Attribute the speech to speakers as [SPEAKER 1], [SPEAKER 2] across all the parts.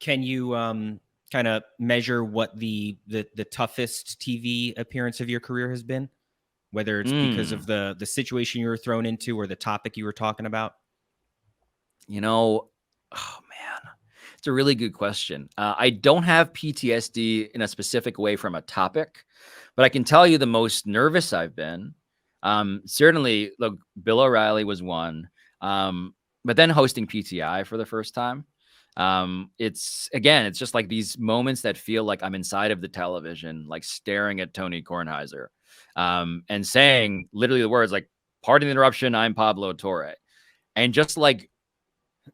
[SPEAKER 1] Can you kind of measure what the toughest TV appearance of your career has been? Whether it's because of the situation you were thrown into or the topic you were talking about?
[SPEAKER 2] You know, oh man, it's a really good question. I don't have PTSD in a specific way from a topic, but I can tell you the most nervous I've been. Certainly, look, Bill O'Reilly was one, but then hosting PTI for the first time. It's just like these moments that feel like I'm inside of the television, like staring at Tony Kornheiser, and saying literally the words like, "Pardon the interruption, I'm Pablo Torre," and just like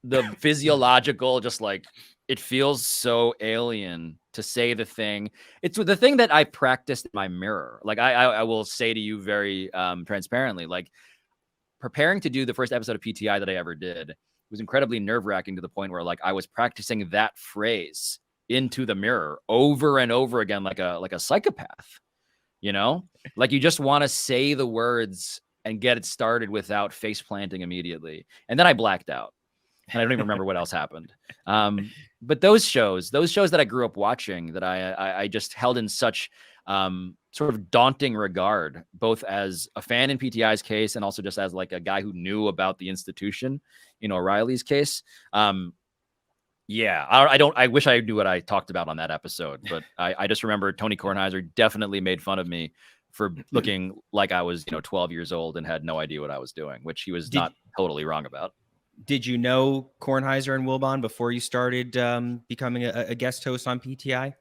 [SPEAKER 2] the physiological, just like it feels so alien to say the thing. It's the thing that I practiced in my mirror. Like I will say to you very transparently, like preparing to do the first episode of PTI that I ever did was incredibly nerve-wracking to the point where like I was practicing that phrase into the mirror over and over again, like a psychopath, you know, like you just want to say the words and get it started without face planting immediately. And then I blacked out. And I don't even remember what else happened. But those shows that I grew up watching, that I just held in such sort of daunting regard, both as a fan in PTI's case and also just as like a guy who knew about the institution, in O'Reilly's case. I wish I knew what I talked about on that episode, but I just remember Tony Kornheiser definitely made fun of me for looking like I was, 12 years old and had no idea what I was doing, which he was not totally wrong about.
[SPEAKER 1] Did you know Kornheiser and Wilbon before you started becoming a guest host on PTI?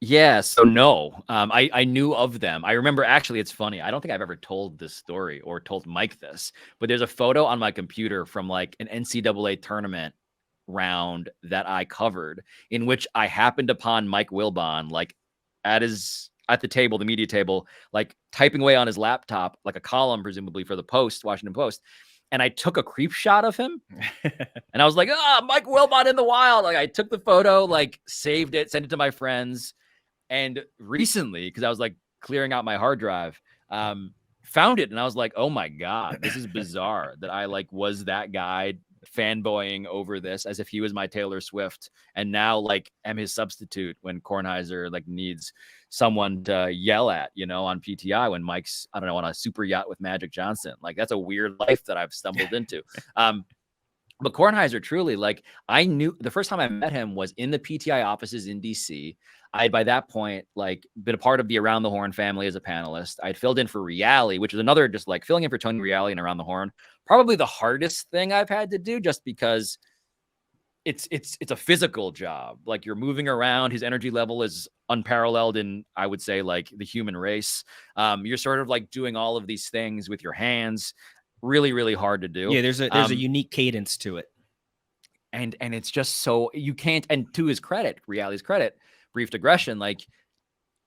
[SPEAKER 2] Yeah, so no, I knew of them. I remember, actually, it's funny. I don't think I've ever told this story or told Mike this, but there's a photo on my computer from like an NCAA tournament round that I covered, in which I happened upon Mike Wilbon, like at the table, the media table, like typing away on his laptop, like a column, presumably for the Post, Washington Post. And I took a creep shot of him. And I was like, Mike Wilbon in the wild. Like I took the photo, like saved it, sent it to my friends. And recently, because I was like clearing out my hard drive, found it. And I was like, oh my God, this is bizarre that I like was that guy fanboying over this as if he was my Taylor Swift, and now like am his substitute when Kornheiser like needs someone to yell at, on PTI when Mike's, I don't know, on a super yacht with Magic Johnson. Like that's a weird life that I've stumbled into. But Kornheiser, truly, like I knew the first time I met him was in the PTI offices in DC. I had by that point like been a part of the Around the Horn family as a panelist. I'd filled in for Reale, which is another, just like filling in for Tony Reale and Around the Horn, probably the hardest thing I've had to do, just because it's a physical job. Like you're moving around. His energy level is unparalleled in, I would say, like the human race. You're sort of like doing all of these things with your hands. Really, really hard to do.
[SPEAKER 1] Yeah, there's a unique cadence to it.
[SPEAKER 2] And it's just so you can't, and to his credit, Reale's credit, Brief Digression, like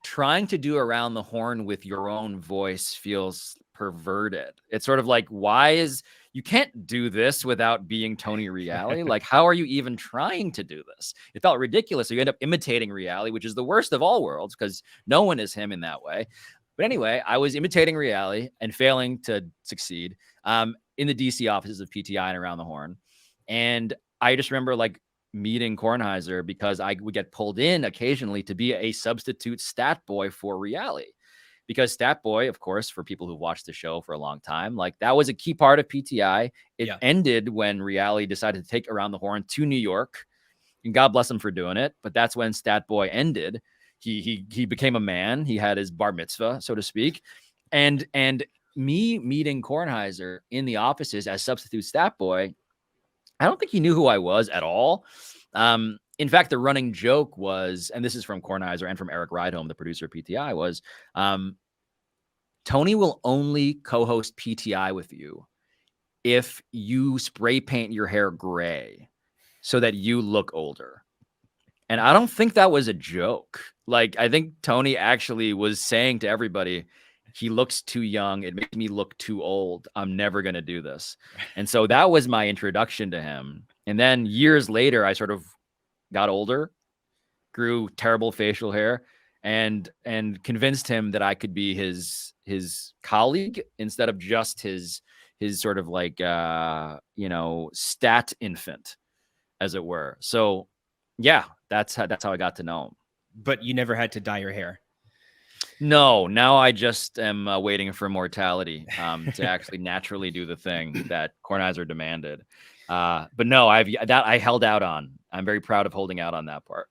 [SPEAKER 2] trying to do Around the Horn with your own voice feels perverted. It's sort of like, you can't do this without being Tony Reale. Like, how are you even trying to do this? It felt ridiculous. So you end up imitating Reale, which is the worst of all worlds because no one is him in that way. But anyway, I was imitating Reale and failing to succeed in the DC offices of PTI and Around the Horn. And I just remember like meeting Kornheiser because I would get pulled in occasionally to be a substitute stat boy for Reale. Because Stat Boy, of course, for people who've watched the show for a long time, like that was a key part of PTI. It ended when Reale decided to take Around the Horn to New York, and God bless him for doing it. But that's when Stat Boy ended. He became a man. He had his bar mitzvah, so to speak. And me meeting Kornheiser in the offices as substitute Stat Boy, I don't think he knew who I was at all. In fact, the running joke was, and this is from Kornheiser and from Eric Rydholm, the producer of PTI, was Tony will only co-host PTI with you if you spray paint your hair gray so that you look older. And I don't think that was a joke. Like, I think Tony actually was saying to everybody, he looks too young. It makes me look too old. I'm never going to do this. And so that was my introduction to him. And then years later, I sort of got older, grew terrible facial hair, and convinced him that I could be his colleague instead of just his sort of like stat infant, as it were. So yeah, That's how I got to know him.
[SPEAKER 1] But you never had to dye your hair.
[SPEAKER 2] No, now I just am waiting for mortality to actually naturally do the thing that Kornheiser demanded. But no, I held out on. I'm very proud of holding out on that part.